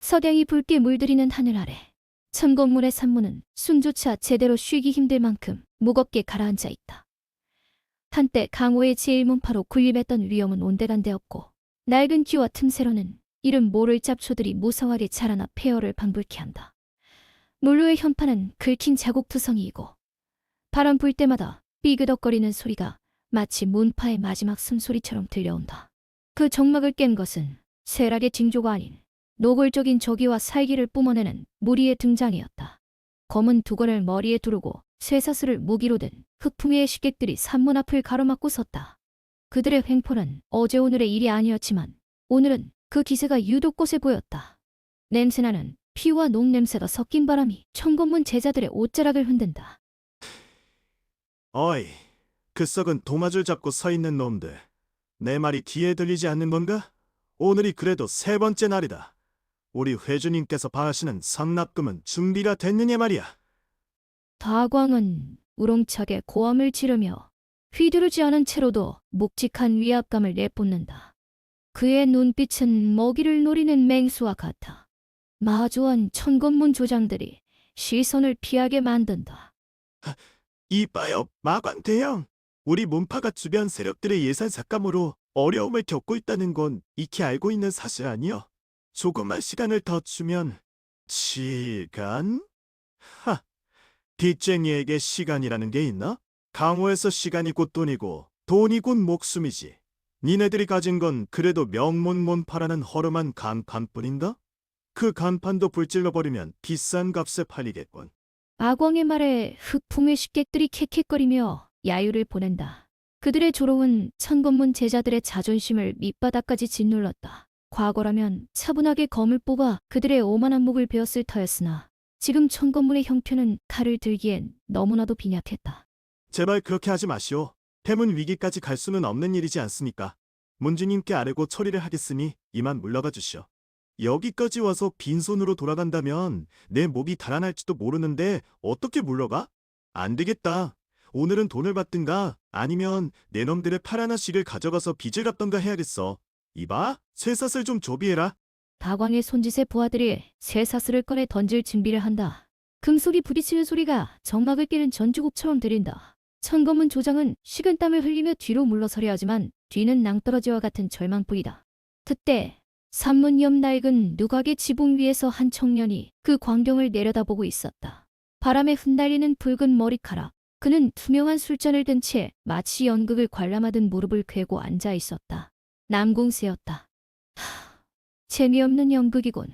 서량이 붉게 물들이는 하늘 아래 천건물의 산문은 숨조차 제대로 쉬기 힘들 만큼 무겁게 가라앉아 있다. 한때 강호의 제1문파로 군림했던 위엄은 온데간데없고 낡은 귀와 틈새로는 이름 모를 잡초들이 무성하게 자라나 폐허를 방불케 한다. 물로의 현판은 긁힌 자국투성이이고 바람 불 때마다 삐그덕거리는 소리가 마치 문파의 마지막 숨소리처럼 들려온다. 그 정막을 깬 것은 쇠락의 징조가 아닌 노골적인 저기와 살기를 뿜어내는 무리의 등장이었다. 검은 두건을 머리에 두르고 쇠사슬을 무기로 든 흑풍의 식객들이 산문 앞을 가로막고 섰다. 그들의 횡포는 어제 오늘의 일이 아니었지만 오늘은 그 기세가 유독 꼬세 보였다. 냄새나는 피와 녹냄새가 섞인 바람이 천건문 제자들의 옷자락을 흔든다. 어이, 그 썩은 도마줄 잡고 서 있는 놈들. 내 말이 귀에 들리지 않는 건가? 오늘이 그래도 세 번째 날이다. 우리 회주님께서 바하시는 선납금은 준비가 됐느냐 말이야. 다광은 우렁차게 고함을 지르며 휘두르지 않은 채로도 묵직한 위압감을 내뿜는다. 그의 눈빛은 먹이를 노리는 맹수와 같아 마주한 천건문 조장들이 시선을 피하게 만든다. 이봐요, 마관 대형. 우리 문파가 주변 세력들의 예산 삭감으로 어려움을 겪고 있다는 건 익히 알고 있는 사실 아니여? 조금만 시간을 더 주면... 시간? 하, 빚쟁이에게 시간이라는 게 있나? 강호에서 시간이 곧 돈이고 돈이 곧 목숨이지. 니네들이 가진 건 그래도 명문문파라는 허름한 간판뿐인가? 그 간판도 불질러버리면 비싼 값에 팔리겠군. 아광의 말에 흑풍의 식객들이 캑캑거리며 야유를 보낸다. 그들의 조롱은 천건문 제자들의 자존심을 밑바닥까지 짓눌렀다. 과거라면 차분하게 검을 뽑아 그들의 오만한 목을 베었을 터였으나 지금 천건문의 형편은 칼을 들기엔 너무나도 빈약했다. 제발 그렇게 하지 마시오. 태문 위기까지 갈 수는 없는 일이지 않습니까? 문주님께 아뢰고 처리를 하겠으니 이만 물러가 주시오. 여기까지 와서 빈손으로 돌아간다면 내 목이 달아날지도 모르는데 어떻게 물러가? 안 되겠다. 오늘은 돈을 받든가 아니면 내 놈들의 팔 하나씩을 가져가서 빚을 갚던가 해야겠어. 이봐, 쇠사슬 좀 조비해라. 다광의 손짓에 부하들이 쇠사슬을 꺼내 던질 준비를 한다. 금속이 부딪히는 소리가 정막을 깨는 전주곡처럼 들린다. 천검문 조장은 식은땀을 흘리며 뒤로 물러서려 하지만 뒤는 낭떠러지와 같은 절망뿐이다. 그때 산문 옆 낡은 누각의 지붕 위에서 한 청년이 그 광경을 내려다보고 있었다. 바람에 흩날리는 붉은 머리카락. 그는 투명한 술잔을 든 채 마치 연극을 관람하듯 무릎을 꿰고 앉아 있었다. 남궁세였다. 재미없는 연극이군.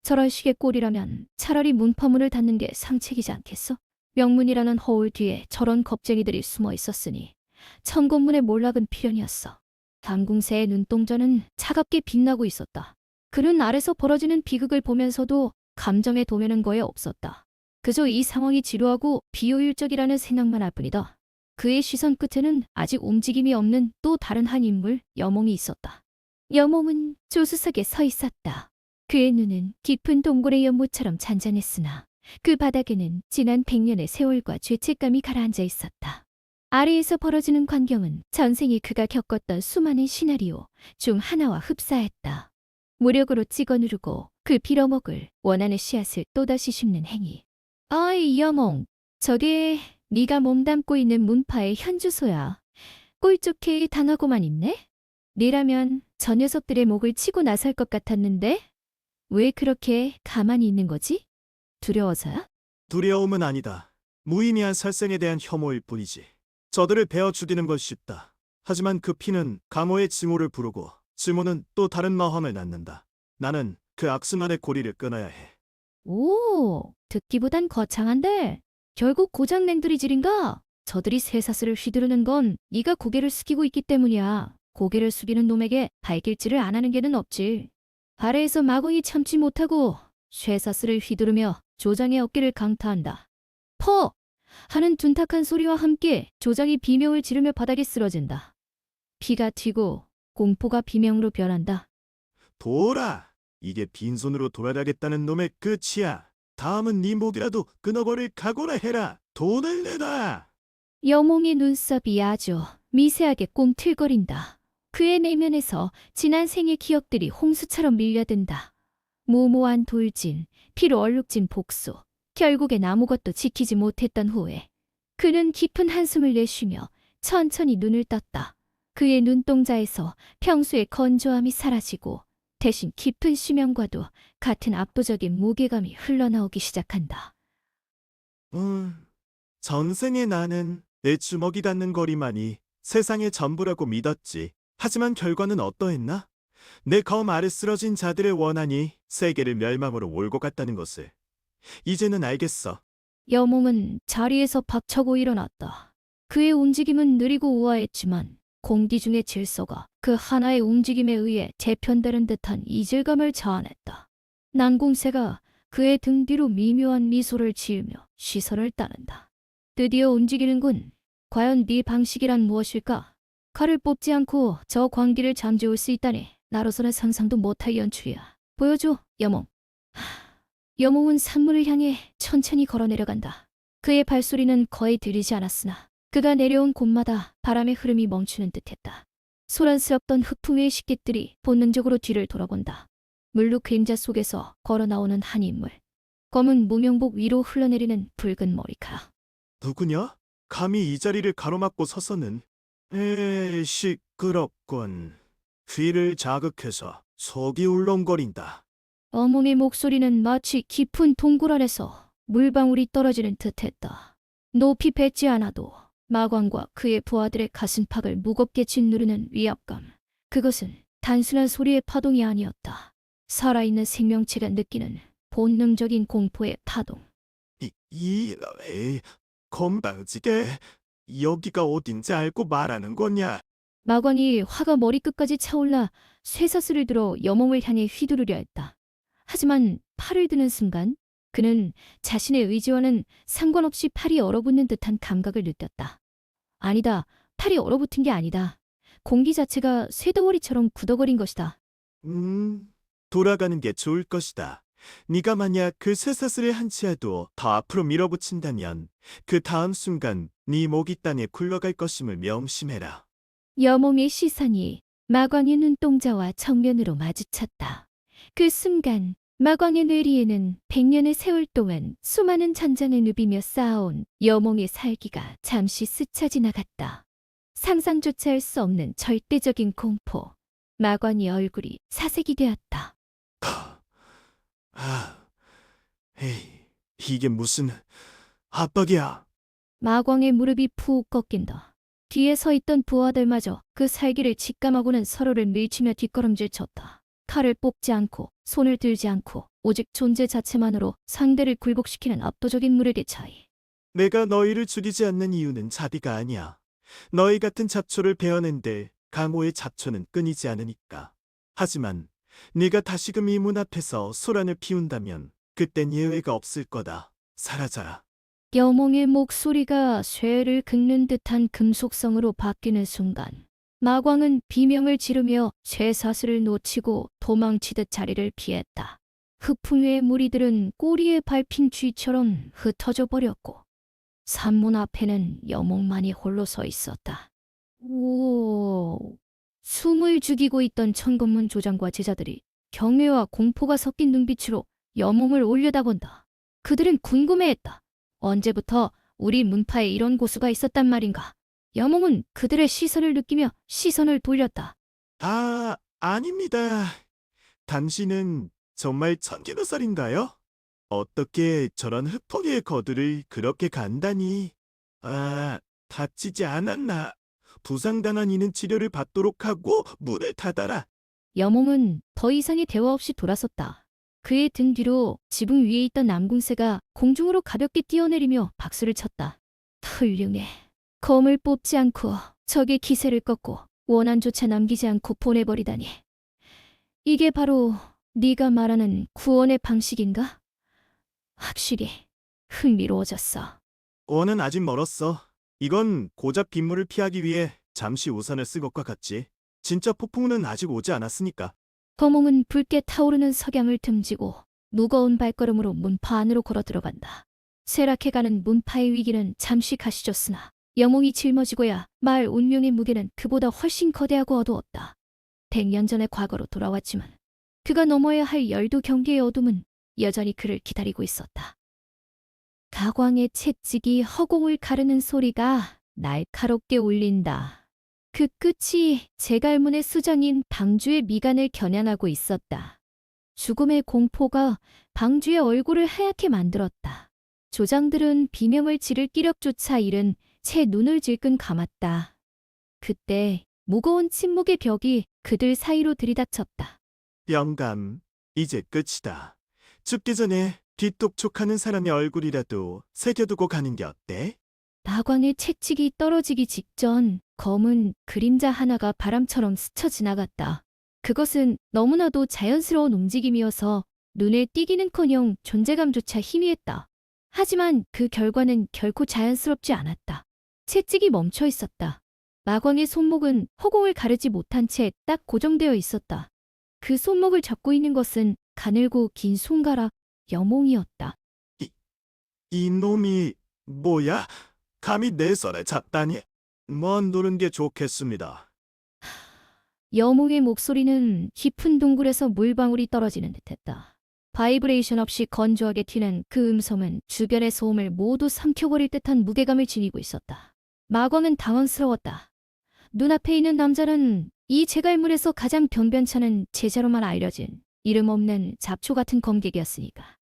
저런 식의 꼴이라면 차라리 문파문을 닫는 게 상책이지 않겠어? 명문이라는 허울 뒤에 저런 겁쟁이들이 숨어 있었으니 천곤문의 몰락은 필연이었어. 남궁세의 눈동자는 차갑게 빛나고 있었다. 그는 아래서 벌어지는 비극을 보면서도 감정의 도면은 거의 없었다. 그저 이 상황이 지루하고 비효율적이라는 생각만 할 뿐이다. 그의 시선 끝에는 아직 움직임이 없는 또 다른 한 인물, 여몽이 있었다. 여몽은 조수석에 서 있었다. 그의 눈은 깊은 동굴의 연못처럼 잔잔했으나 그 바닥에는 지난 100년의 세월과 죄책감이 가라앉아 있었다. 아래에서 벌어지는 광경은 전생에 그가 겪었던 수많은 시나리오 중 하나와 흡사했다. 무력으로 찍어 누르고 그 빌어먹을 원하는 씨앗을 또다시 심는 행위. 아이 여몽, 저게 네가 몸담고 있는 문파의 현주소야. 꼴 좋게 당하고만 있네? 네라면 저 녀석들의 목을 치고 나설 것 같았는데 왜 그렇게 가만히 있는 거지? 두려워서야? 두려움은 아니다. 무의미한 살생에 대한 혐오일 뿐이지. 저들을 베어 죽이는 건 쉽다. 하지만 그 피는 강호의 증오를 부르고 증오는 또 다른 마함을 낳는다. 나는 그 악순환의 고리를 끊어야 해. 오, 듣기보단 거창한데 결국 고장 냉두리질인가? 저들이 쇠사슬을 휘두르는 건 네가 고개를 숙이고 있기 때문이야. 고개를 숙이는 놈에게 발길질을 안 하는 게는 없지. 아래에서 마공이 참지 못하고 쇠사슬을 휘두르며 조장의 어깨를 강타한다. 퍼! 하는 둔탁한 소리와 함께 조장이 비명을 지르며 바닥에 쓰러진다. 피가 튀고 공포가 비명으로 변한다. 돌아! 이게 빈손으로 돌아가겠다는 놈의 끝이야. 다음은 네 목이라도 끊어버릴 각오나 해라. 돈을 내놔! 여몽의 눈썹이 아주 미세하게 꿈틀거린다. 그의 내면에서 지난 생의 기억들이 홍수처럼 밀려든다. 무모한 돌진, 피로 얼룩진 복수, 결국엔 아무것도 지키지 못했던 후에 그는 깊은 한숨을 내쉬며 천천히 눈을 떴다. 그의 눈동자에서 평소의 건조함이 사라지고 대신 깊은 심연과도 같은 압도적인 무게감이 흘러나오기 시작한다. 전생에 나는 내 주먹이 닿는 거리만이 세상의 전부라고 믿었지. 하지만 결과는 어떠했나? 내 검 아래 쓰러진 자들의 원한이 세계를 멸망으로 몰고 갔다는 것을. 이제는 알겠어. 여몽은 자리에서 박차고 일어났다. 그의 움직임은 느리고 우아했지만 공기 중의 질서가 그 하나의 움직임에 의해 재편되는 듯한 이질감을 자아냈다. 난공새가 그의 등 뒤로 미묘한 미소를 지으며 시선을 따른다. 드디어 움직이는군. 과연 네 방식이란 무엇일까? 칼을 뽑지 않고 저 광기를 잠재울 수 있다니 나로서는 상상도 못할 연출이야. 보여줘, 여몽. 여몽은 산문을 향해 천천히 걸어 내려간다. 그의 발소리는 거의 들리지 않았으나 그가 내려온 곳마다 바람의 흐름이 멈추는 듯했다. 소란스럽던 흑풍 위의 식객들이 본능적으로 뒤를 돌아본다. 물루 그림자 속에서 걸어 나오는 한 인물. 검은 무명복 위로 흘러내리는 붉은 머리카락. 누구냐? 감히 이 자리를 가로막고 서서는. 시끄럽군. 귀를 자극해서 속이 울렁거린다. 어몽의 목소리는 마치 깊은 동굴 안에서 물방울이 떨어지는 듯했다. 높이 뱉지 않아도 마광과 그의 부하들의 가슴팍을 무겁게 짓누르는 위압감. 그것은 단순한 소리의 파동이 아니었다. 살아있는 생명체가 느끼는 본능적인 공포의 파동. 건방지게. 여기가 어딘지 알고 말하는 거냐? 마광이 화가 머리끝까지 차올라 쇠사슬을 들어 여몽을 향해 휘두르려 했다. 하지만 팔을 드는 순간 그는 자신의 의지와는 상관없이 팔이 얼어붙는 듯한 감각을 느꼈다. 아니다. 팔이 얼어붙은 게 아니다. 공기 자체가 쇠덩어리처럼 굳어버린 것이다. 돌아가는 게 좋을 것이다. 네가 만약 그 쇠사슬을 한 치라도 더 앞으로 밀어붙인다면 그 다음 순간 네 목이 땅에 굴러갈 것임을 명심해라. 여몽의 시선이 마광의 눈동자와 정면으로 마주쳤다. 그 순간 마광의 뇌리에는 100년의 세월 동안 수많은 전장을 누비며 쌓아온 여몽의 살기가 잠시 스쳐 지나갔다. 상상조차 할 수 없는 절대적인 공포. 마광의 얼굴이 사색이 되었다. 에이, 이게 무슨 압박이야. 마광의 무릎이 푹 꺾인다. 뒤에 서 있던 부하들마저 그 살기를 직감하고는 서로를 밀치며 뒷걸음질 쳤다. 칼을 뽑지 않고 손을 들지 않고 오직 존재 자체만으로 상대를 굴복시키는 압도적인 무력의 차이. 내가 너희를 죽이지 않는 이유는 자비가 아니야. 너희 같은 잡초를 베어낸들 강호의 잡초는 끊이지 않으니까. 하지만 네가 다시금 이 문 앞에서 소란을 피운다면 그땐 예외가 없을 거다. 사라져라. 여몽의 목소리가 쇠를 긁는 듯한 금속성으로 바뀌는 순간 마광은 비명을 지르며 쇠사슬을 놓치고 도망치듯 자리를 피했다. 흑풍 위의 무리들은 꼬리에 밟힌 쥐처럼 흩어져 버렸고 산문 앞에는 여몽만이 홀로 서 있었다. 오... 숨을 죽이고 있던 천검문 조장과 제자들이 경외와 공포가 섞인 눈빛으로 여몽을 올려다본다. 그들은 궁금해했다. 언제부터 우리 문파에 이런 고수가 있었단 말인가? 여몽은 그들의 시선을 느끼며 시선을 돌렸다. 아닙니다. 당신은 정말 천기노살인가요? 어떻게 저런 흑풍의 거두를 그렇게 간단히... 다치지 않았나? 부상당한 이는 치료를 받도록 하고 문을 닫아라. 여몽은 더 이상의 대화 없이 돌아섰다. 그의 등 뒤로 지붕 위에 있던 남궁새가 공중으로 가볍게 뛰어내리며 박수를 쳤다. 훌륭해. 검을 뽑지 않고 적의 기세를 꺾고 원한조차 남기지 않고 보내버리다니. 이게 바로 네가 말하는 구원의 방식인가? 확실히 흥미로워졌어. 원은 아직 멀었어. 이건 고작 빗물을 피하기 위해 잠시 우산을 쓴 것과 같지. 진짜 폭풍은 아직 오지 않았으니까. 거몽은 붉게 타오르는 석양을 등지고 무거운 발걸음으로 문파 안으로 걸어 들어간다. 쇠락해가는 문파의 위기는 잠시 가시졌으나 영웅이 짊어지고야 마을 운명의 무게는 그보다 훨씬 거대하고 어두웠다. 100년 전의 과거로 돌아왔지만 그가 넘어야 할 열두 경계의 어둠은 여전히 그를 기다리고 있었다. 가광의 채찍이 허공을 가르는 소리가 날카롭게 울린다. 그 끝이 제갈문의 수장인 방주의 미간을 겨냥하고 있었다. 죽음의 공포가 방주의 얼굴을 하얗게 만들었다. 조장들은 비명을 지를 기력조차 잃은 채 눈을 질끈 감았다. 그때 무거운 침묵의 벽이 그들 사이로 들이닥쳤다. 영감, 이제 끝이다. 죽기 전에 뒷독촉하는 사람의 얼굴이라도 새겨두고 가는 게 어때? 나광의 채찍이 떨어지기 직전 검은 그림자 하나가 바람처럼 스쳐 지나갔다. 그것은 너무나도 자연스러운 움직임이어서 눈에 띄기는커녕 존재감조차 희미했다. 하지만 그 결과는 결코 자연스럽지 않았다. 채찍이 멈춰 있었다. 마광의 손목은 허공을 가르지 못한 채 딱 고정되어 있었다. 그 손목을 잡고 있는 것은 가늘고 긴 손가락 여몽이었다. 이놈이 뭐야? 감히 내 손을 잡다니. 노는 게 좋겠습니다. 여몽의 목소리는 깊은 동굴에서 물방울이 떨어지는 듯했다. 바이브레이션 없이 건조하게 튀는 그 음성은 주변의 소음을 모두 삼켜버릴 듯한 무게감을 지니고 있었다. 마광은 당황스러웠다. 눈앞에 있는 남자는 이 제갈물에서 가장 변변찮은 제자로만 알려진 이름 없는 잡초 같은 검객이었으니까.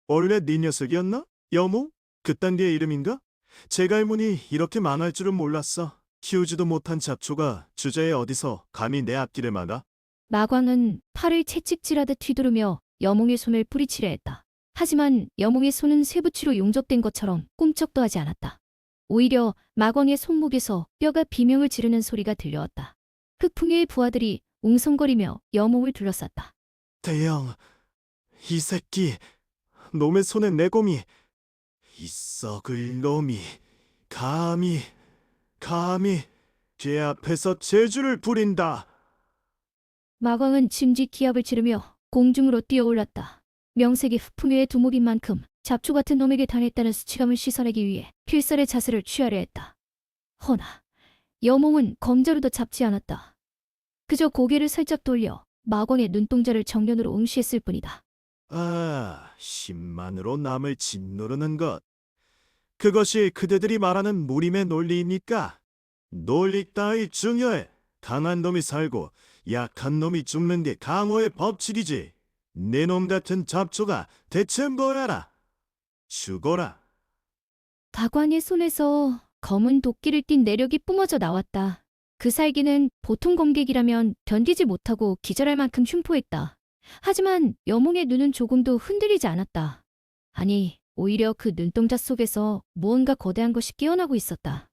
원래 네 녀석이었나? 여몽? 그딴 류의 이름인가? 제갈문이 이렇게 많을 줄은 몰랐어. 키우지도 못한 잡초가 주저에 어디서 감히 내 앞길을 막아? 마광은 팔을 채찍질하듯 휘두르며 여몽의 손을 뿌리치려 했다. 하지만 여몽의 손은 쇠붙이로 용접된 것처럼 꿈쩍도 하지 않았다. 오히려 마광의 손목에서 뼈가 비명을 지르는 소리가 들려왔다. 흑풍의 부하들이 웅성거리며 여몽을 둘러쌌다. 대영, 이 새끼, 놈의 손에 내 곰이, 이 썩을 놈이, 감히 제 앞에서 재주를 부린다. 마광은 짐짓 기합을 지르며 공중으로 뛰어올랐다. 명색이 흑풍의 두목인 만큼 잡초 같은 놈에게 당했다는 수치감을 씻어내기 위해 필살의 자세를 취하려 했다. 허나 여몽은 검자루도 잡지 않았다. 그저 고개를 살짝 돌려 마광의 눈동자를 정면으로 응시했을 뿐이다. 아, 신만으로 남을 짓누르는 것. 그것이 그대들이 말하는 무림의 논리입니까? 논리 따위 중요해. 강한 놈이 살고 약한 놈이 죽는 게 강호의 법칙이지. 내 놈 같은 잡초가 대체 뭐야라? 죽어라. 가관의 손에서 검은 도끼를 띤 내력이 뿜어져 나왔다. 그 살기는 보통 검객이라면 견디지 못하고 기절할 만큼 흉포했다. 하지만 여몽의 눈은 조금도 흔들리지 않았다. 아니, 오히려 그 눈동자 속에서 무언가 거대한 것이 깨어나고 있었다.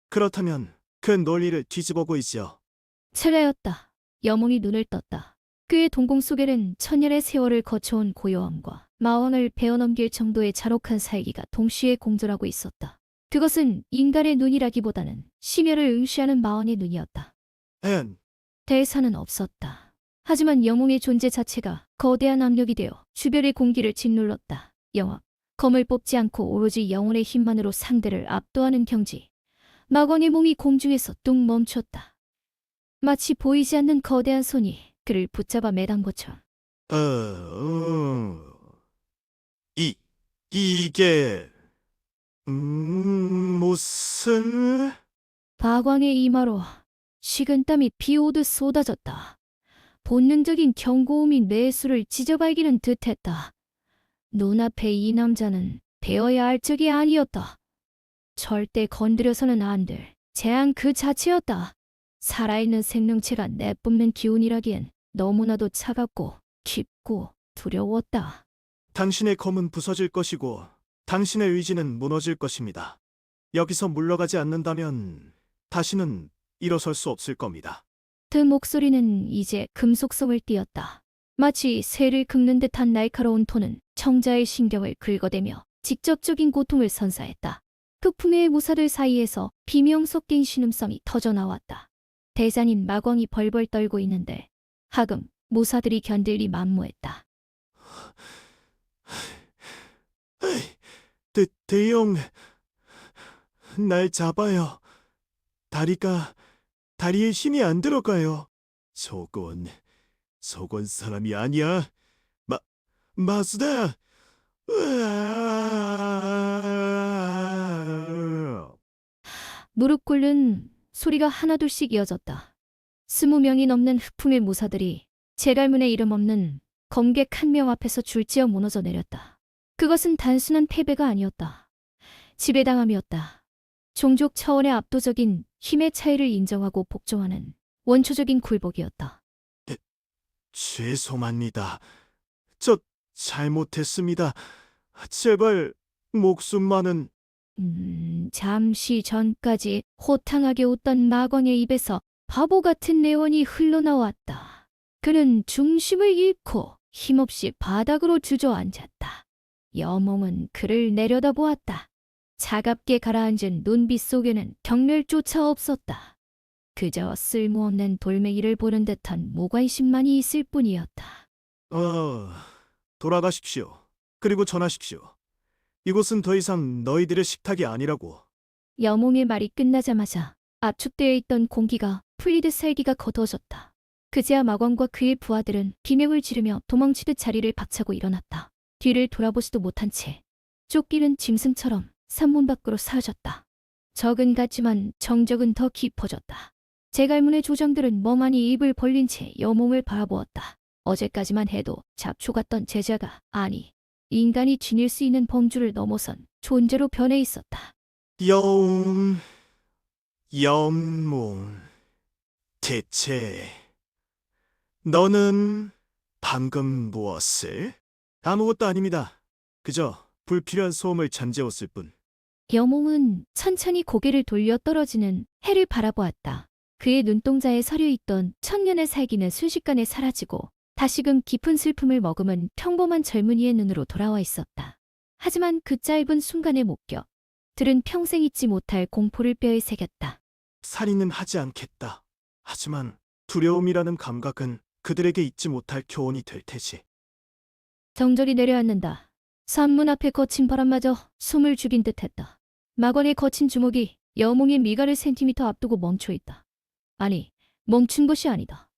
그렇다면 그 논리를 뒤집어 보이지요. 철야였다. 여몽이 눈을 떴다. 그의 동공 속에는 천년의 세월을 거쳐온 고요함과 마원을 베어넘길 정도의 잔혹한 살기가 동시에 공존하고 있었다. 그것은 인간의 눈이라기보다는 심혈을 응시하는 마원의 눈이었다. 앤, 대사는 없었다. 하지만 영웅의 존재 자체가 거대한 압력이 되어 주변의 공기를 짓눌렀다. 영웅, 검을 뽑지 않고 오로지 영혼의 힘만으로 상대를 압도하는 경지. 마광의 몸이 공중에서 뚝 멈췄다. 마치 보이지 않는 거대한 손이 그를 붙잡아 매단 것처럼. 이게, 무슨, 마광의 이마로 식은땀이 비오듯 쏟아졌다. 본능적인 경고음이 내 수를 찢어발기는 듯했다. 눈앞에 이 남자는 되어야 할 적이 아니었다. 절대 건드려서는 안 될 재앙 그 자체였다. 살아있는 생명체가 내뿜는 기운이라기엔 너무나도 차갑고 깊고 두려웠다. 당신의 검은 부서질 것이고, 당신의 의지는 무너질 것입니다. 여기서 물러가지 않는다면, 다시는 일어설 수 없을 겁니다. 그 목소리는 이제 금속성을 띠었다. 마치 새를 긁는 듯한 날카로운 톤은 청자의 신경을 긁어대며 직접적인 고통을 선사했다. 극풍의 무사들 사이에서 비명 섞인 신음성이 터져나왔다. 대장인 마광이 벌벌 떨고 있는데 하금 무사들이 견딜리 만무했다. 대용, 날 잡아요. 다리에 힘이 안 들어가요. 저건 사람이 아니야. 마수다. 으아! 무릎 꿇는 소리가 하나둘씩 이어졌다. 20명이 넘는 흑풍의 무사들이 제갈문의 이름 없는 검객 한 명 앞에서 줄지어 무너져 내렸다. 그것은 단순한 패배가 아니었다. 지배당함이었다. 종족 차원의 압도적인 힘의 차이를 인정하고 복종하는 원초적인 굴복이었다. 죄송합니다. 저 잘못했습니다. 제발 목숨만은. 잠시 전까지 호탕하게 웃던 마광의 입에서 바보 같은 내원이 흘러나왔다. 그는 중심을 잃고 힘없이 바닥으로 주저앉았다. 여몽은 그를 내려다보았다. 차갑게 가라앉은 눈빛 속에는 경멸조차 없었다. 그저 쓸모없는 돌멩이를 보는 듯한 무관심만이 있을 뿐이었다. 돌아가십시오. 그리고 전하십시오. 이곳은 더 이상 너희들의 식탁이 아니라고. 여몽의 말이 끝나자마자 압축되어 있던 공기가 풀리듯 살기가 거두어졌다. 그제야 마광과 그의 부하들은 비명을 지르며 도망치듯 자리를 박차고 일어났다. 뒤를 돌아보지도 못한 채 쫓기는 짐승처럼 산문 밖으로 사라졌다. 적은 같지만 정적은 더 깊어졌다. 제갈문의 조장들은 멍하니 입을 벌린 채 여몽을 바라보았다. 어제까지만 해도 잡초 같던 제자가, 아니, 인간이 지닐 수 있는 범주를 넘어선 존재로 변해 있었다. 영몽. 대체 너는 방금 무엇을? 아무것도 아닙니다. 그저 불필요한 소음을 잠재웠을 뿐. 여몽은 천천히 고개를 돌려 떨어지는 해를 바라보았다. 그의 눈동자에 서려있던 천년의 살기는 순식간에 사라지고 다시금 깊은 슬픔을 머금은 평범한 젊은이의 눈으로 돌아와 있었다. 하지만 그 짧은 순간의 목격, 들은 평생 잊지 못할 공포를 뼈에 새겼다. 살인은 하지 않겠다. 하지만 두려움이라는 감각은 그들에게 잊지 못할 교훈이 될 테지. 정절이 내려앉는다. 산문 앞에 거친 바람마저 숨을 죽인 듯했다. 마건의 거친 주먹이 여몽의 미간을 센티미터 앞두고 멈춰있다. 아니, 멈춘 것이 아니다.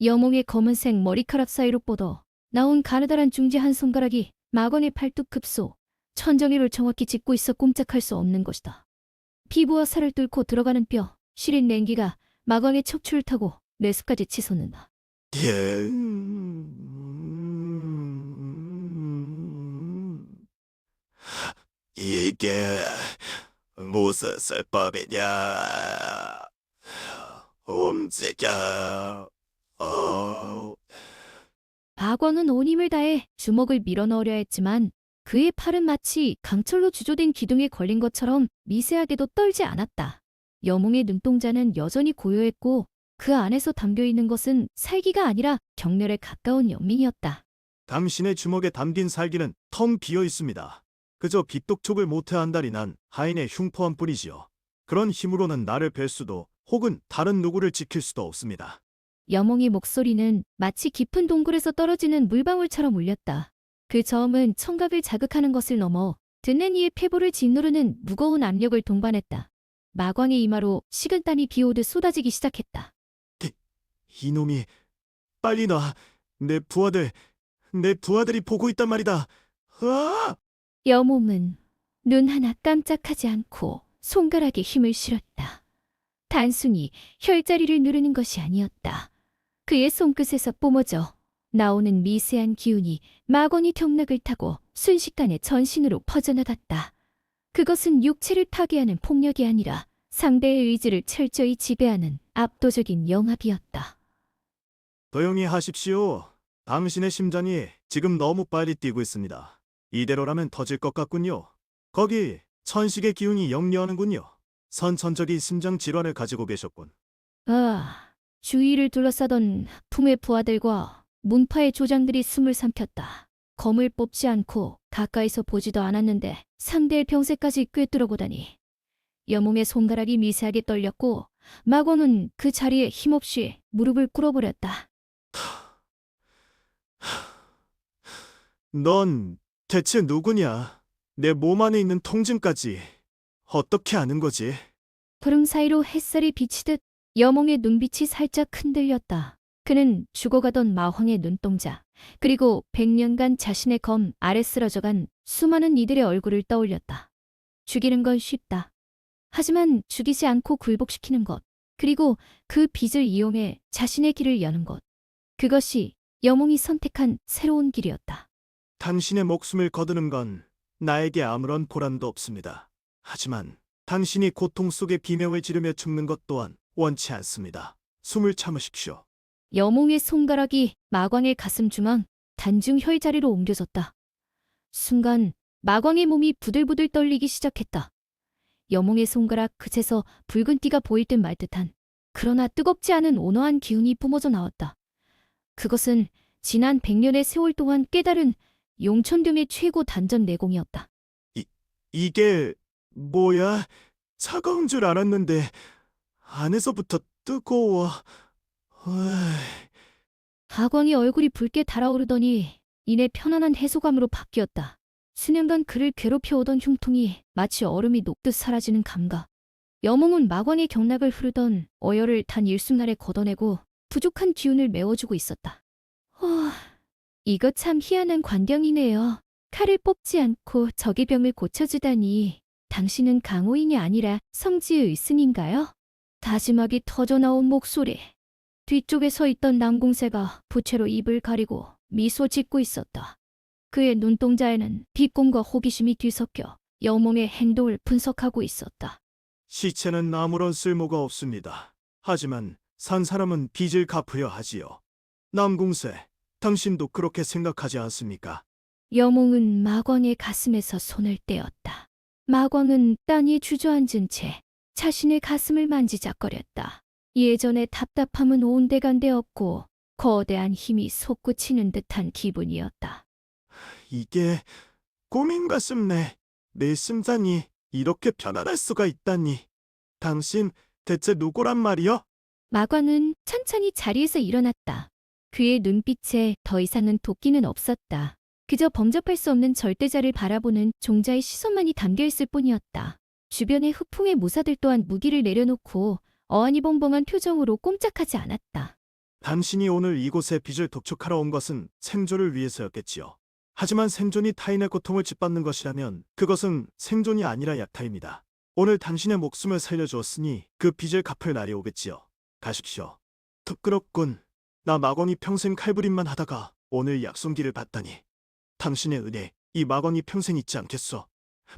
여몽의 검은색 머리카락 사이로 뻗어 나온 가느다란 중지 한 손가락이 마건의 팔뚝 급소, 천정위를 정확히 짚고 있어 꼼짝할 수 없는 것이다. 피부와 살을 뚫고 들어가는 뼈, 시린 냉기가 마광의 척추를 타고 뇌수까지 치솟는다. 이게 무슨 술법이냐? 움직여. 마광은 온 힘을 다해 주먹을 밀어넣으려 했지만 그의 팔은 마치 강철로 주조된 기둥에 걸린 것처럼 미세하게도 떨지 않았다. 여몽의 눈동자는 여전히 고요했고 그 안에서 담겨있는 것은 살기가 아니라 경멸에 가까운 연민이었다. 당신의 주먹에 담긴 살기는 텅 비어 있습니다. 그저 빗독촉을 못해 한달이 난 하인의 흉포한 뿐이지요. 그런 힘으로는 나를 뵐 수도 혹은 다른 누구를 지킬 수도 없습니다. 여몽의 목소리는 마치 깊은 동굴에서 떨어지는 물방울처럼 울렸다. 그 저음은 청각을 자극하는 것을 넘어 듣는 이의 폐부를 짓누르는 무거운 압력을 동반했다. 마광의 이마로 식은땀이 비오듯 쏟아지기 시작했다. 이놈이 빨리 놔. 내 부하들이 보고 있단 말이다. 으아! 여몽은 눈 하나 깜짝하지 않고 손가락에 힘을 실었다. 단순히 혈자리를 누르는 것이 아니었다. 그의 손끝에서 뿜어져 나오는 미세한 기운이 마광의 경락을 타고 순식간에 전신으로 퍼져나갔다. 그것은 육체를 파괴하는 폭력이 아니라 상대의 의지를 철저히 지배하는 압도적인 영합이었다. 조용히 하십시오. 당신의 심장이 지금 너무 빨리 뛰고 있습니다. 이대로라면 터질 것 같군요. 거기 천식의 기운이 역류하는군요. 선천적인 심장 질환을 가지고 계셨군. 주위를 둘러싸던 풍의 부하들과 문파의 조장들이 숨을 삼켰다. 검을 뽑지 않고 가까이서 보지도 않았는데 상대의 병세까지 꿰뚫어 보다니. 여몽의 손가락이 미세하게 떨렸고 마고는 그 자리에 힘없이 무릎을 꿇어버렸다. 넌 대체 누구냐? 내 몸 안에 있는 통증까지 어떻게 아는 거지? 구름 사이로 햇살이 비치듯 여몽의 눈빛이 살짝 흔들렸다. 그는 죽어가던 마황의 눈동자, 그리고 100년간 자신의 검 아래 쓰러져간 수많은 이들의 얼굴을 떠올렸다. 죽이는 건 쉽다. 하지만 죽이지 않고 굴복시키는 것, 그리고 그 빚을 이용해 자신의 길을 여는 것. 그것이 여몽이 선택한 새로운 길이었다. 당신의 목숨을 거두는 건 나에게 아무런 보람도 없습니다. 하지만 당신이 고통 속에 비명을 지르며 죽는 것 또한 원치 않습니다. 숨을 참으십시오. 여몽의 손가락이 마광의 가슴 중앙 단중 혈자리로 옮겨졌다. 순간 마광의 몸이 부들부들 떨리기 시작했다. 여몽의 손가락 끝에서 붉은 띠가 보일 듯 말 듯한, 그러나 뜨겁지 않은 온화한 기운이 뿜어져 나왔다. 그것은 지난 100년의 세월 동안 깨달은 용천경의 최고 단전 내공이었다. 이게 뭐야? 차가운 줄 알았는데 안에서부터 뜨거워. 으이, 하광의 얼굴이 붉게 달아오르더니 이내 편안한 해소감으로 바뀌었다. 수년간 그를 괴롭혀오던 흉통이 마치 얼음이 녹듯 사라지는 감각. 여몽은 마광의 경락을 흐르던 어혈을 단 일순간에 걷어내고 부족한 기운을 메워주고 있었다. 이거 참 희한한 광경이네요. 칼을 뽑지 않고 적의 병을 고쳐주다니. 당신은 강호인이 아니라 성지의 의승인가요? 다짐하기 터져나온 목소리. 뒤쪽에 서 있던 남공세가 부채로 입을 가리고 미소 짓고 있었다. 그의 눈동자에는 비꼼과 호기심이 뒤섞여 여몽의 행동을 분석하고 있었다. 시체는 아무런 쓸모가 없습니다. 하지만 산 사람은 빚을 갚으려 하지요. 남궁세, 당신도 그렇게 생각하지 않습니까? 여몽은 마광의 가슴에서 손을 떼었다. 마광은 땅에 주저앉은 채 자신의 가슴을 만지작거렸다. 예전의 답답함은 온데간데 없고 거대한 힘이 솟구치는 듯한 기분이었다. 이게 꿈인가 싶네. 내 심장이 이렇게 편안할 수가 있다니. 당신 대체 누구란 말이요? 마광은 천천히 자리에서 일어났다. 그의 눈빛에 더 이상은 도끼는 없었다. 그저 범접할 수 없는 절대자를 바라보는 종자의 시선만이 담겨있을 뿐이었다. 주변의 흑풍의 무사들 또한 무기를 내려놓고 어안이 벙벙한 표정으로 꼼짝하지 않았다. 당신이 오늘 이곳에 빚을 독촉하러 온 것은 생존을 위해서였겠지요. 하지만 생존이 타인의 고통을 짓밟는 것이라면 그것은 생존이 아니라 약탈입니다. 오늘 당신의 목숨을 살려주었으니 그 빚을 갚을 날이 오겠지요. 가십시오. 부끄럽군. 나 마광이 평생 칼부림만 하다가 오늘 약손기를 받다니. 당신의 은혜, 이 마광이 평생 잊지 않겠소.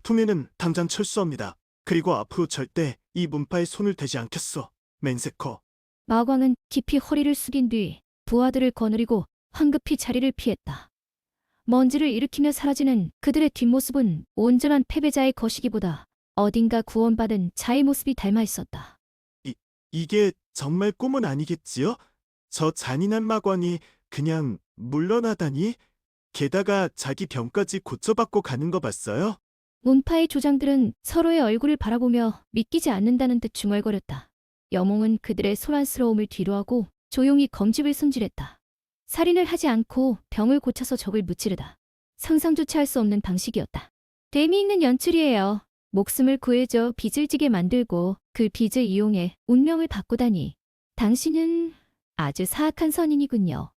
품에는 당장 철수합니다. 그리고 앞으로 절대 이 문파에 손을 대지 않겠소. 맨세커. 마광은 깊이 허리를 숙인 뒤 부하들을 거느리고 황급히 자리를 피했다. 먼지를 일으키며 사라지는 그들의 뒷모습은 온전한 패배자의 거시기보다 어딘가 구원받은 자의 모습이 닮아 있었다. 이게 정말 꿈은 아니겠지요? 저 잔인한 마광이 그냥 물러나다니? 게다가 자기 병까지 고쳐받고 가는 거 봤어요? 문파의 조장들은 서로의 얼굴을 바라보며 믿기지 않는다는 듯 중얼거렸다. 여몽은 그들의 소란스러움을 뒤로하고 조용히 검집을 손질했다. 살인을 하지 않고 병을 고쳐서 적을 무찌르다. 상상조차 할 수 없는 방식이었다. 재미있는 연출이에요. 목숨을 구해줘 빚을 지게 만들고 그 빚을 이용해 운명을 바꾸다니. 당신은 아주 사악한 선인이군요.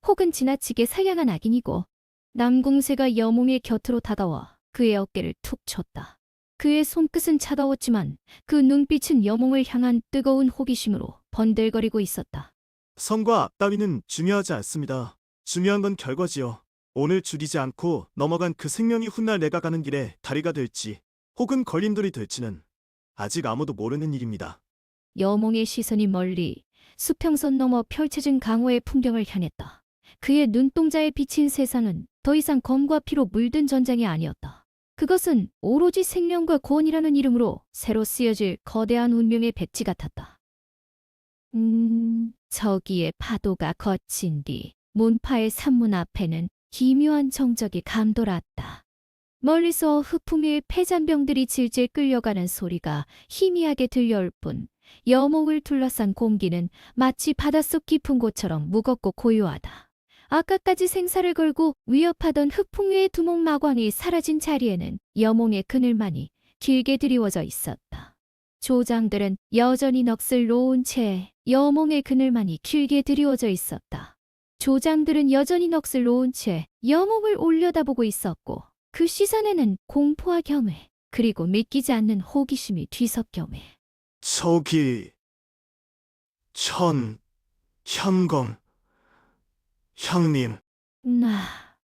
혹은 지나치게 선량한 악인이고. 남궁세가 여몽의 곁으로 다가와 그의 어깨를 툭 쳤다. 그의 손끝은 차가웠지만 그 눈빛은 여몽을 향한 뜨거운 호기심으로 번들거리고 있었다. 선과 악 따위는 중요하지 않습니다. 중요한 건 결과지요. 오늘 죽이지 않고 넘어간 그 생명이 훗날 내가 가는 길에 다리가 될지 혹은 걸림돌이 될지는 아직 아무도 모르는 일입니다. 여몽의 시선이 멀리 수평선 넘어 펼쳐진 강호의 풍경을 향했다. 그의 눈동자에 비친 세상은 더 이상 검과 피로 물든 전장이 아니었다. 그것은 오로지 생명과 구원이라는 이름으로 새로 쓰여질 거대한 운명의 백지 같았다. 저기에 파도가 거친 뒤 문파의 산문 앞에는 기묘한 정적이 감돌았다. 멀리서 흑풍 위의 폐잔병들이 질질 끌려가는 소리가 희미하게 들려올 뿐 여몽을 둘러싼 공기는 마치 바닷속 깊은 곳처럼 무겁고 고요하다. 아까까지 생사를 걸고 위협하던 흑풍 위의 두목마광이 사라진 자리에는 여몽의 그늘만이 길게 드리워져 있었다. 조장들은 여전히 넋을 놓은 채 여몽의 그늘만이 길게 드리워져 있었다. 조장들은 여전히 넋을 놓은 채 여몽을 올려다보고 있었고 그 시선에는 공포와 경외 그리고 믿기지 않는 호기심이 뒤섞여매. 저기, 현검, 형님,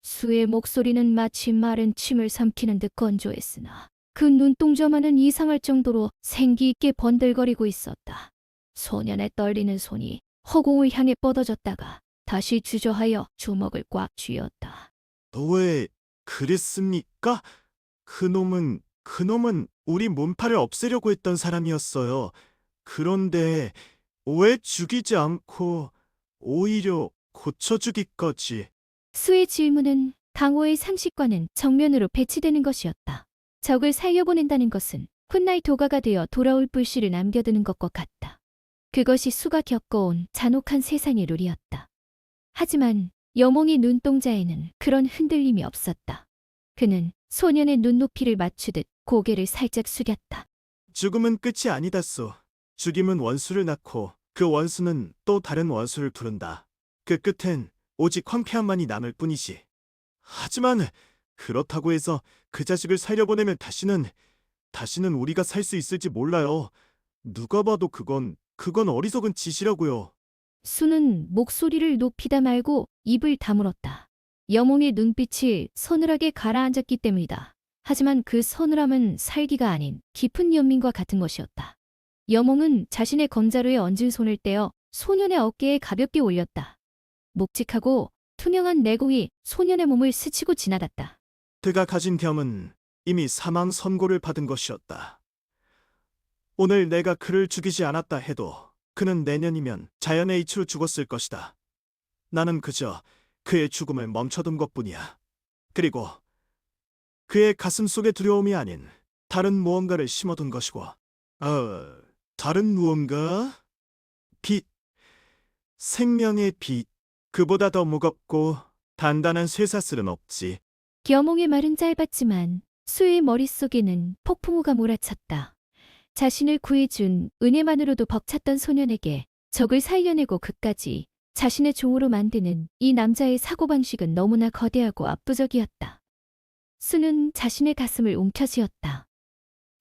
수의 목소리는 마치 마른 침을 삼키는 듯 건조했으나 그 눈동자만은 이상할 정도로 생기 있게 번들거리고 있었다. 소년의 떨리는 손이 허공을 향해 뻗어졌다가 다시 주저하여 주먹을 꽉 쥐었다. 왜 그랬습니까? 그놈은 우리 문파를 없애려고 했던 사람이었어요. 그런데 왜 죽이지 않고 오히려 고쳐주기까지? 수의 질문은 강호의 상식과는 정면으로 배치되는 것이었다. 적을 살려보낸다는 것은 훗날 도가가 되어 돌아올 불씨를 남겨두는 것과 같다. 그것이 수가 겪어온 잔혹한 세상의 룰이었다. 하지만 여몽이 눈동자에는 그런 흔들림이 없었다. 그는 소년의 눈높이를 맞추듯 고개를 살짝 숙였다. 죽음은 끝이 아니다소. 죽임은 원수를 낳고 그 원수는 또 다른 원수를 부른다. 그 끝엔 오직 황폐함만이 남을 뿐이지. 하지만 그렇다고 해서 그 자식을 살려보내면 다시는 우리가 살 수 있을지 몰라요. 누가 봐도 그건 어리석은 짓이라고요. 수는 목소리를 높이다 말고 입을 다물었다. 여몽의 눈빛이 서늘하게 가라앉았기 때문이다. 하지만 그 서늘함은 살기가 아닌 깊은 연민과 같은 것이었다. 여몽은 자신의 건자루에 얹은 손을 떼어 소년의 어깨에 가볍게 올렸다. 묵직하고 투명한 내공이 소년의 몸을 스치고 지나갔다. 그가 가진 병은 이미 사망 선고를 받은 것이었다. 오늘 내가 그를 죽이지 않았다 해도 그는 내년이면 자연의 이치로 죽었을 것이다. 나는 그저 그의 죽음을 멈춰둔 것뿐이야. 그리고 그의 가슴 속의 두려움이 아닌 다른 무언가를 심어둔 것이고. 다른 무언가? 빛. 생명의 빛. 그보다 더 무겁고 단단한 쇠사슬은 없지. 여몽의 말은 짧았지만 수의 머릿속에는 폭풍우가 몰아쳤다. 자신을 구해준 은혜만으로도 벅찼던 소년에게 적을 살려내고 그까지 자신의 종으로 만드는 이 남자의 사고방식은 너무나 거대하고 압도적이었다. 수는 자신의 가슴을 움켜쥐었다.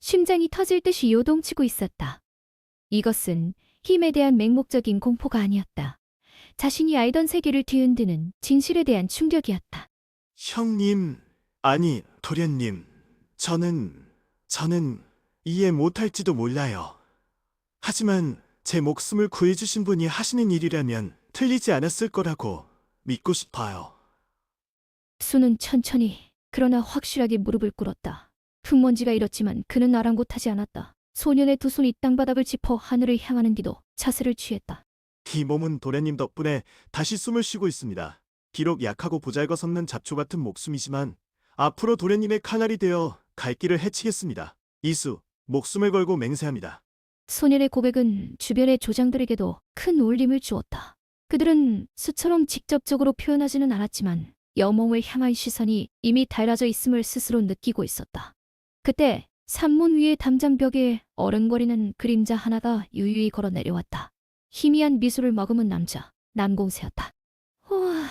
심장이 터질 듯이 요동치고 있었다. 이것은 힘에 대한 맹목적인 공포가 아니었다. 자신이 알던 세계를 뒤흔드는 진실에 대한 충격이었다. 형님, 아니, 도련님. 저는 이해 못할지도 몰라요. 하지만 제 목숨을 구해주신 분이 하시는 일이라면 틀리지 않았을 거라고 믿고 싶어요. 수는 천천히 그러나 확실하게 무릎을 꿇었다. 흙먼지가 일었지만 그는 아랑곳하지 않았다. 소년의 두 손이 땅바닥을 짚어 하늘을 향하는 뒤도 자세를 취했다. 이 몸은 도련님 덕분에 다시 숨을 쉬고 있습니다. 비록 약하고 보잘것없는 잡초 같은 목숨이지만 앞으로 도련님의 칼날이 되어 갈 길을 헤치겠습니다. 이수, 목숨을 걸고 맹세합니다. 소년의 고백은 주변의 조장들에게도 큰 울림을 주었다. 그들은 수처럼 직접적으로 표현하지는 않았지만 여몽을 향한 시선이 이미 달라져 있음을 스스로 느끼고 있었다. 그때 산문 위의 담장벽에 어른거리는 그림자 하나가 유유히 걸어 내려왔다. 희미한 미소를 머금은 남자, 남공세였다. 우와,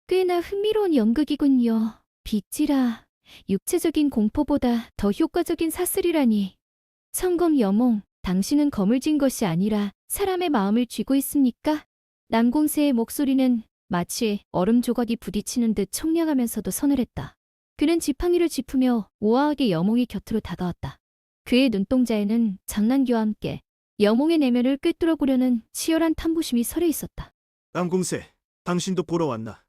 꽤나 흥미로운 연극이군요. 빗질아, 육체적인 공포보다 더 효과적인 사슬이라니. 성검 여몽, 당신은 검을 쥔 것이 아니라 사람의 마음을 쥐고 있습니까? 남공세의 목소리는 마치 얼음 조각이 부딪히는 듯 청량하면서도 서늘했다. 그는 지팡이를 짚으며 우아하게 여몽이 곁으로 다가왔다. 그의 눈동자에는 장난기와 함께 여몽의 내면을 꿰뚫어보려는 치열한 탐구심이 서려 있었다. 남공세, 당신도 보러 왔나?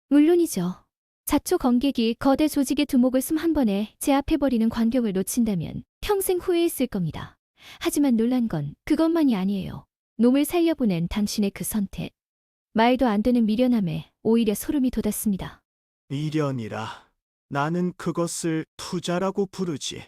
물론이죠. 자초 건객이 거대 조직의 두목을 숨 한 번에 제압해버리는 광경을 놓친다면 평생 후회했을 겁니다. 하지만 놀란 건 그것만이 아니에요. 놈을 살려보낸 당신의 그 선택. 말도 안 되는 미련함에 오히려 소름이 돋았습니다. 미련이라. 나는 그것을 투자라고 부르지.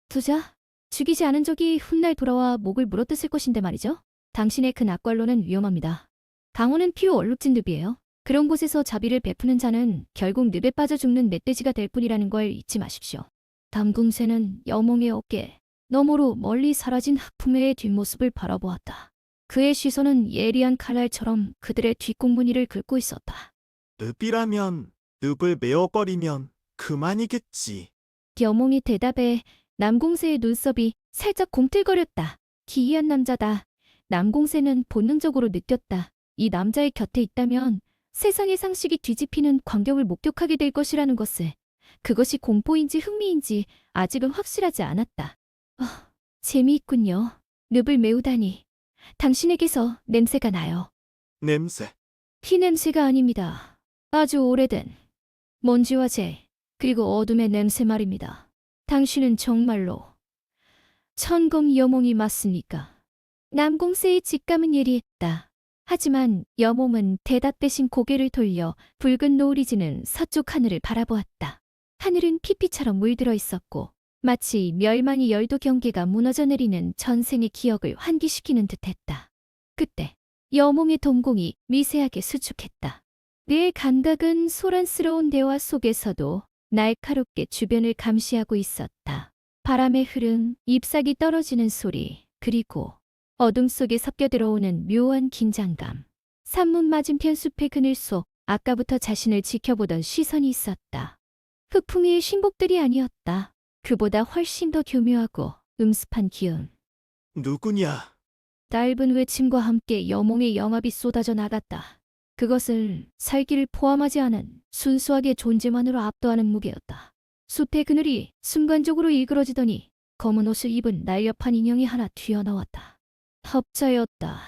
투자? 죽이지 않은 적이 훗날 돌아와 목을 물어뜯을 것인데 말이죠. 당신의 그 낙관론은 위험합니다. 강호는 피우 얼룩진 늪이에요. 그런 곳에서 자비를 베푸는 자는 결국 늪에 빠져 죽는 멧돼지가 될 뿐이라는 걸 잊지 마십시오. 담궁새는 여몽의 어깨 너머로 멀리 사라진 흑풍매의 뒷모습을 바라보았다. 그의 시선은 예리한 칼날처럼 그들의 뒷공무니를 긁고 있었다. 늪이라면 늪을 메어버리면 그만이겠지. 여몽이 대답에 남공세의 눈썹이 살짝 곰틀거렸다. 기이한 남자다. 남공세는 본능적으로 느꼈다. 이 남자의 곁에 있다면 세상의 상식이 뒤집히는 광경을 목격하게 될 것이라는 것을. 그것이 공포인지 흥미인지 아직은 확실하지 않았다. 재미있군요. 늪을 메우다니. 당신에게서 냄새가 나요. 냄새. 피 냄새가 아닙니다. 아주 오래된 먼지와 재, 그리고 어둠의 냄새 말입니다. 당신은 정말로 천검 여몽이 맞습니까? 남공세의 직감은 예리했다. 하지만 여몽은 대답 대신 고개를 돌려 붉은 노을이 지는 서쪽 하늘을 바라보았다. 하늘은 피피처럼 물들어 있었고 마치 멸망의 열도 경계가 무너져 내리는 전생의 기억을 환기시키는 듯했다. 그때 여몽의 동공이 미세하게 수축했다. 내 감각은 소란스러운 대화 속에서도 날카롭게 주변을 감시하고 있었다. 바람의 흐름, 잎사귀 떨어지는 소리, 그리고 어둠 속에 섞여 들어오는 묘한 긴장감. 산문 맞은편 숲의 그늘 속 아까부터 자신을 지켜보던 시선이 있었다. 흑풍이의 신복들이 아니었다. 그보다 훨씬 더 교묘하고 음습한 기운. 누구냐? 짧은 외침과 함께 여몽의 영합이 쏟아져 나갔다. 그것은 살기를 포함하지 않은 순수하게 존재만으로 압도하는 무게였다. 숲의 그늘이 순간적으로 일그러지더니 검은 옷을 입은 날렵한 인형이 하나 튀어나왔다. 합자였다.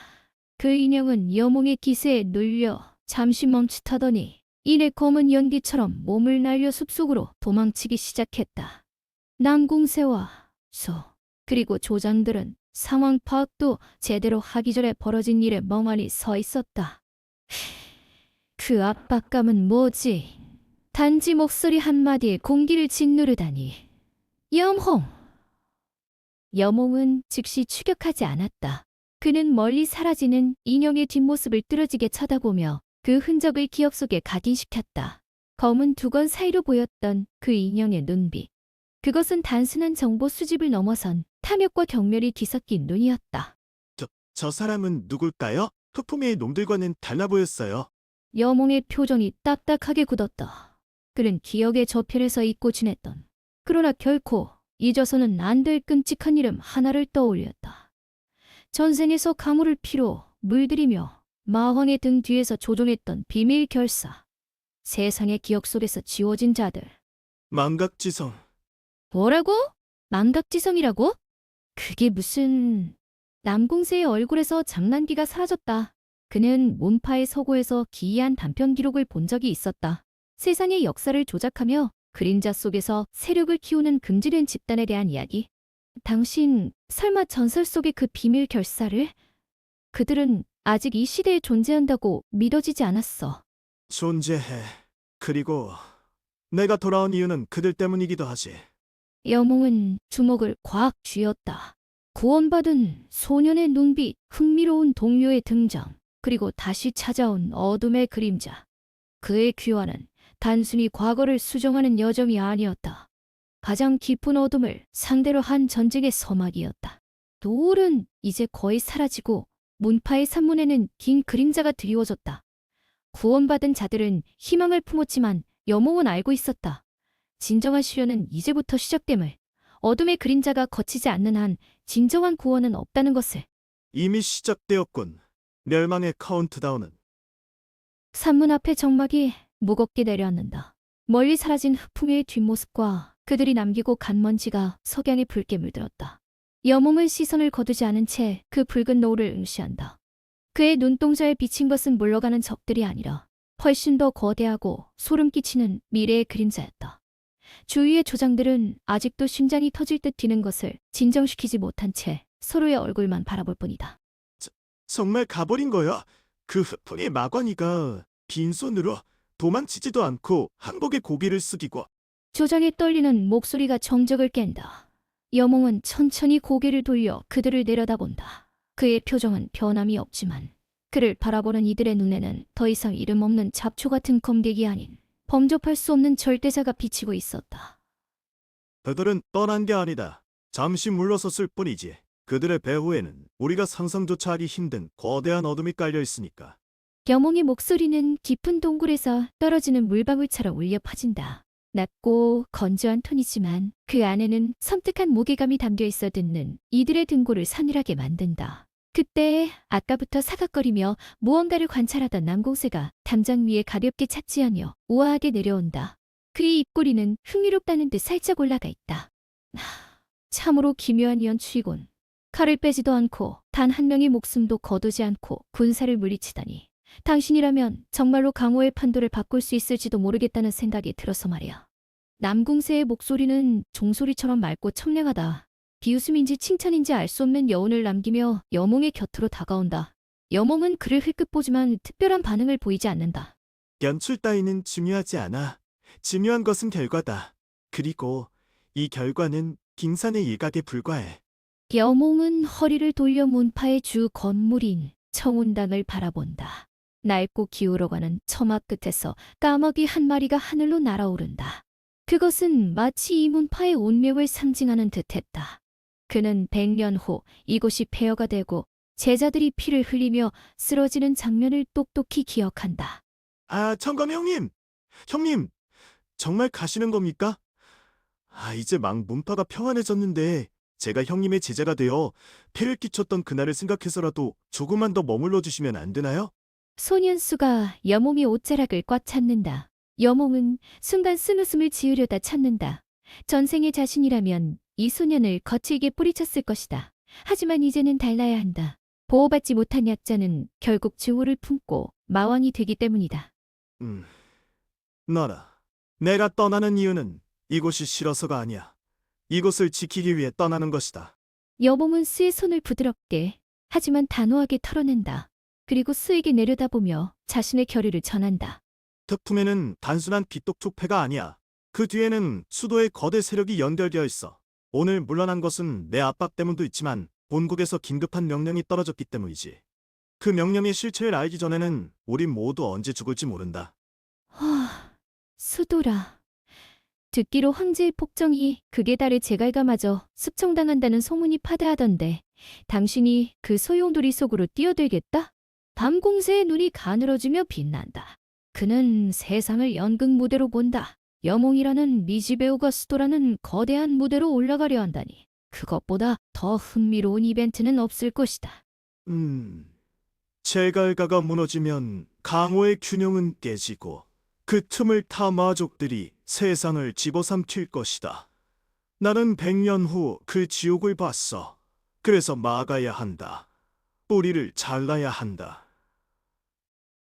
그 인형은 여몽의 기세에 눌려 잠시 멈칫하더니 이내 검은 연기처럼 몸을 날려 숲속으로 도망치기 시작했다. 남공세와 소, 그리고 조장들은 상황 파악도 제대로 하기 전에 벌어진 일에 멍하니 서 있었다. 그 압박감은 뭐지? 단지 목소리 한마디에 공기를 짓누르다니. 염홍! 여몽은 즉시 추격하지 않았다. 그는 멀리 사라지는 인형의 뒷모습을 뚫어지게 쳐다보며 그 흔적을 기억 속에 각인시켰다. 검은 두건 사이로 보였던 그 인형의 눈빛. 그것은 단순한 정보 수집을 넘어선 탐욕과 경멸이 뒤섞인 눈이었다. 저 사람은 누굴까요? 흑풍의 놈들과는 달라 보였어요. 여몽의 표정이 딱딱하게 굳었다. 그는 기억의 저편에서 잊고 지냈던, 그러나 결코 잊어서는 안 될 끔찍한 이름 하나를 떠올렸다. 전생에서 가물을 피로 물들이며 마황의 등 뒤에서 조종했던 비밀 결사. 세상의 기억 속에서 지워진 자들. 망각지성. 뭐라고? 망각지성이라고? 그게 무슨... 남공세의 얼굴에서 장난기가 사라졌다. 그는 문파의 서고에서 기이한 단편 기록을 본 적이 있었다. 세상의 역사를 조작하며 그림자 속에서 세력을 키우는 금지된 집단에 대한 이야기. 당신 설마 전설 속의 그 비밀 결사를? 그들은 아직 이 시대에 존재한다고 믿어지지 않았어. 존재해. 그리고 내가 돌아온 이유는 그들 때문이기도 하지. 여몽은 주먹을 꽉 쥐었다. 구원받은 소년의 눈빛, 흥미로운 동료의 등장, 그리고 다시 찾아온 어둠의 그림자. 그의 귀환은 단순히 과거를 수정하는 여정이 아니었다. 가장 깊은 어둠을 상대로 한 전쟁의 서막이었다. 노을은 이제 거의 사라지고 문파의 산문에는 긴 그림자가 드리워졌다. 구원받은 자들은 희망을 품었지만 여몽은 알고 있었다. 진정한 시련은 이제부터 시작됨을. 어둠의 그림자가 거치지 않는 한 진정한 구원은 없다는 것을. 이미 시작되었군. 멸망의 카운트다운은. 산문 앞의 정막이 무겁게 내려앉는다. 멀리 사라진 흑풍의 뒷모습과 그들이 남기고 간 먼지가 석양에 붉게 물들었다. 여몽은 시선을 거두지 않은 채 그 붉은 노을을 응시한다. 그의 눈동자에 비친 것은 물러가는 적들이 아니라 훨씬 더 거대하고 소름 끼치는 미래의 그림자였다. 주위의 조장들은 아직도 심장이 터질 듯 뛰는 것을 진정시키지 못한 채 서로의 얼굴만 바라볼 뿐이다. 정말 가버린 거야? 그 흑풍의 마관이가 빈손으로 도망치지도 않고 한복에 고개를 숙이고. 조장의 떨리는 목소리가 정적을 깬다. 여몽은 천천히 고개를 돌려 그들을 내려다본다. 그의 표정은 변함이 없지만 그를 바라보는 이들의 눈에는 더 이상 이름 없는 잡초 같은 검객이 아닌 범접할 수 없는 절대자가 비치고 있었다. 그들은 떠난 게 아니다. 잠시 물러섰을 뿐이지. 그들의 배후에는 우리가 상상조차 하기 힘든 거대한 어둠이 깔려 있으니까. 여몽의 목소리는 깊은 동굴에서 떨어지는 물방울처럼 울려 퍼진다. 낮고 건조한 톤이지만 그 안에는 섬뜩한 무게감이 담겨 있어 듣는 이들의 등골을 서늘하게 만든다. 그때 아까부터 사각거리며 무언가를 관찰하던 남공세가 담장 위에 가볍게 착지하며 우아하게 내려온다. 그의 입꼬리는 흥미롭다는 듯 살짝 올라가 있다. 참으로 기묘한 연출이군. 칼을 빼지도 않고 단 한 명의 목숨도 거두지 않고 군사를 물리치다니. 당신이라면 정말로 강호의 판도를 바꿀 수 있을지도 모르겠다는 생각이 들어서 말이야. 남궁세의 목소리는 종소리처럼 맑고 청량하다. 비웃음인지 칭찬인지 알 수 없는 여운을 남기며 여몽의 곁으로 다가온다. 여몽은 그를 흘끗 보지만 특별한 반응을 보이지 않는다. 연출 따위는 중요하지 않아. 중요한 것은 결과다. 그리고 이 결과는 빙산의 일각에 불과해. 여몽은 허리를 돌려 문파의 주 건물인 청운당을 바라본다. 낡고 기울어가는 처마 끝에서 까마귀 한 마리가 하늘로 날아오른다. 그것은 마치 이 문파의 운명을 상징하는 듯했다. 그는 100년 후 이곳이 폐허가 되고 제자들이 피를 흘리며 쓰러지는 장면을 똑똑히 기억한다. 아, 청검 형님! 형님! 정말 가시는 겁니까? 이제 막 문파가 평안해졌는데 제가 형님의 제자가 되어 폐를 끼쳤던 그날을 생각해서라도 조금만 더 머물러 주시면 안 되나요? 소년수가 여몽의 옷자락을 꽉 찾는다. 여몽은 순간 쓴웃음을 지으려다 참는다. 전생의 자신이라면 이 소년을 거칠게 뿌리쳤을 것이다. 하지만 이제는 달라야 한다. 보호받지 못한 약자는 결국 증오를 품고 마왕이 되기 때문이다. 너라. 내가 떠나는 이유는 이곳이 싫어서가 아니야. 이곳을 지키기 위해 떠나는 것이다. 여몽은 스의 손을 부드럽게 하지만 단호하게 털어낸다. 그리고 스에게 내려다보며 자신의 결의를 전한다. 특품에는 단순한 비똑촉패가 아니야. 그 뒤에는 수도의 거대 세력이 연결되어 있어. 오늘 물러난 것은 내 압박 때문도 있지만 본국에서 긴급한 명령이 떨어졌기 때문이지. 그 명령의 실체를 알기 전에는 우리 모두 언제 죽을지 모른다. 수도라. 듣기로 황제의 폭정이 극에 달해 제갈가마저 습청당한다는 소문이 파다하던데 당신이 그 소용돌이 속으로 뛰어들겠다? 밤공세의 눈이 가늘어지며 빛난다. 그는 세상을 연극 무대로 본다. 여몽이라는 미지 배우가 수도라는 거대한 무대로 올라가려 한다니. 그것보다 더 흥미로운 이벤트는 없을 것이다. 제갈가가 무너지면 강호의 균형은 깨지고 그 틈을 타 마족들이 세상을 집어삼킬 것이다. 나는 100년 후 그 지옥을 봤어. 그래서 막아야 한다. 뿌리를 잘라야 한다.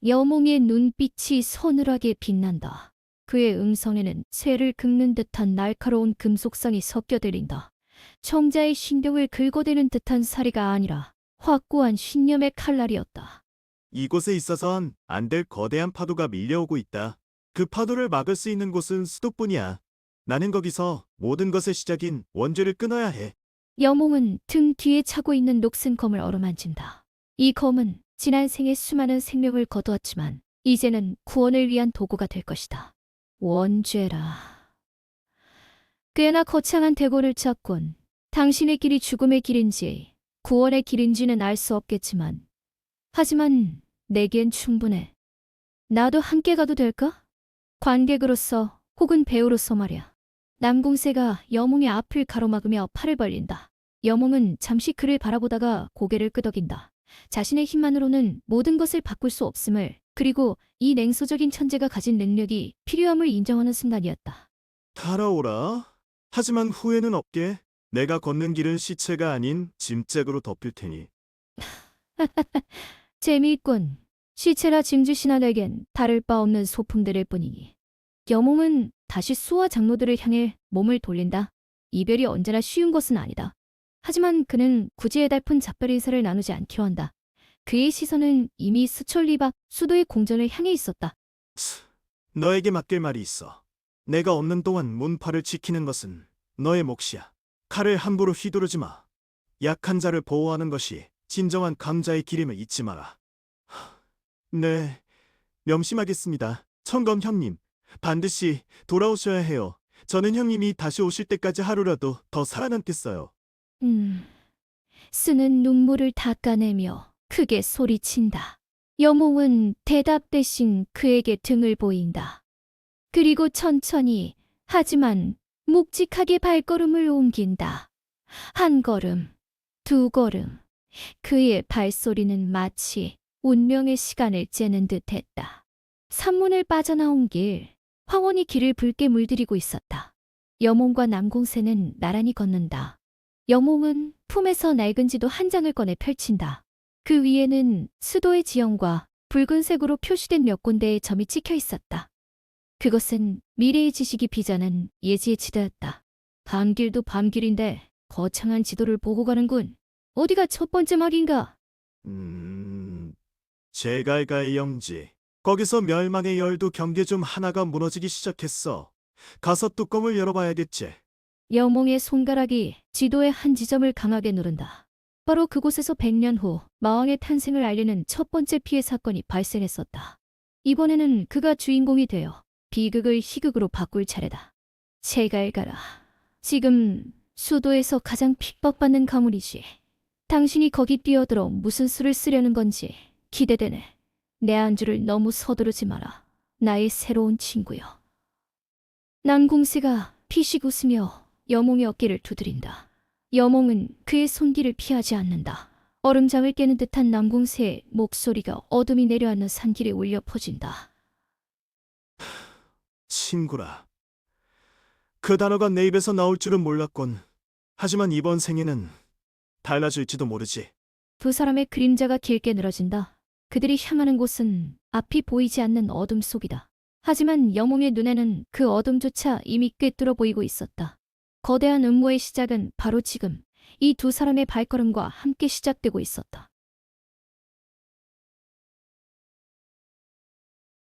여몽의 눈빛이 서늘하게 빛난다. 그의 음성에는 쇠를 긁는 듯한 날카로운 금속성이 섞여들린다. 청자의 신경을 긁어대는 듯한 사리가 아니라 확고한 신념의 칼날이었다. 이곳에 있어선 안 될 거대한 파도가 밀려오고 있다. 그 파도를 막을 수 있는 곳은 수도뿐이야. 나는 거기서 모든 것의 시작인 원죄를 끊어야 해. 여몽은 등 뒤에 차고 있는 녹슨 검을 어루만진다. 이 검은 지난 생에 수많은 생명을 거두었지만 이제는 구원을 위한 도구가 될 것이다. 원죄라. 꽤나 거창한 대고를 찾곤 당신의 길이 죽음의 길인지 구원의 길인지는 알 수 없겠지만 하지만 내겐 충분해. 나도 함께 가도 될까? 관객으로서 혹은 배우로서 말이야. 남궁세가 여몽의 앞을 가로막으며 팔을 벌린다. 여몽은 잠시 그를 바라보다가 고개를 끄덕인다. 자신의 힘만으로는 모든 것을 바꿀 수 없음을, 그리고 이 냉소적인 천재가 가진 능력이 필요함을 인정하는 순간이었다. 달아오라. 하지만 후회는 없게. 내가 걷는 길은 시체가 아닌 짐짝으로 덮일 테니. 재미있군. 시체라 증주시나 내겐 다를 바 없는 소품들일 뿐이니. 여몽은 다시 수와 장로들을 향해 몸을 돌린다. 이별이 언제나 쉬운 것은 아니다. 하지만 그는 굳이 애달픈 작별 인사를 나누지 않기로 한다. 그의 시선은 이미 수천리 밖 수도의 공전을 향해 있었다. 너에게 맡길 말이 있어. 내가 없는 동안 문파를 지키는 것은 너의 몫이야. 칼을 함부로 휘두르지 마. 약한 자를 보호하는 것이 진정한 강자의 길임을 잊지 마라. 네, 명심하겠습니다. 청검 형님, 반드시 돌아오셔야 해요. 저는 형님이 다시 오실 때까지 하루라도 더 살아남겠어요. 쓰는 눈물을 닦아내며 크게 소리친다. 여몽은 대답 대신 그에게 등을 보인다. 그리고 천천히 하지만 묵직하게 발걸음을 옮긴다. 한 걸음, 두 걸음. 그의 발소리는 마치 운명의 시간을 째는 듯했다. 산문을 빠져나온 길, 황혼이 길을 붉게 물들이고 있었다. 여몽과 남궁새는 나란히 걷는다. 여몽은 품에서 낡은 지도 한 장을 꺼내 펼친다. 그 위에는 수도의 지형과 붉은색으로 표시된 몇 군데의 점이 찍혀 있었다. 그것은 미래의 지식이 빚어낸 예지의 지도였다. 밤길도 밤길인데 거창한 지도를 보고 가는군. 어디가 첫 번째 말인가? 제갈가의 영지. 거기서 멸망의 열두 경계중 하나가 무너지기 시작했어. 가서 뚜껑을 열어봐야겠지. 여몽의 손가락이 지도의 한 지점을 강하게 누른다. 바로 그곳에서 100년 후 마왕의 탄생을 알리는 첫 번째 피해 사건이 발생했었다. 이번에는 그가 주인공이 되어 비극을 희극으로 바꿀 차례다. 제갈가라. 지금 수도에서 가장 핍박받는 가문이지. 당신이 거기 뛰어들어 무슨 수를 쓰려는 건지 기대되네. 내 안주를 너무 서두르지 마라. 나의 새로운 친구여. 남궁새가 피식 웃으며 여몽의 어깨를 두드린다. 여몽은 그의 손길을 피하지 않는다. 얼음장을 깨는 듯한 남궁새의 목소리가 어둠이 내려앉는 산길에 울려 퍼진다. 친구라. 그 단어가 내 입에서 나올 줄은 몰랐군. 하지만 이번 생에는 달라질지도 모르지. 두 사람의 그림자가 길게 늘어진다. 그들이 향하는 곳은 앞이 보이지 않는 어둠 속이다. 하지만 여몽의 눈에는 그 어둠조차 이미 꿰뚫어 보이고 있었다. 거대한 음모의 시작은 바로 지금 이 두 사람의 발걸음과 함께 시작되고 있었다.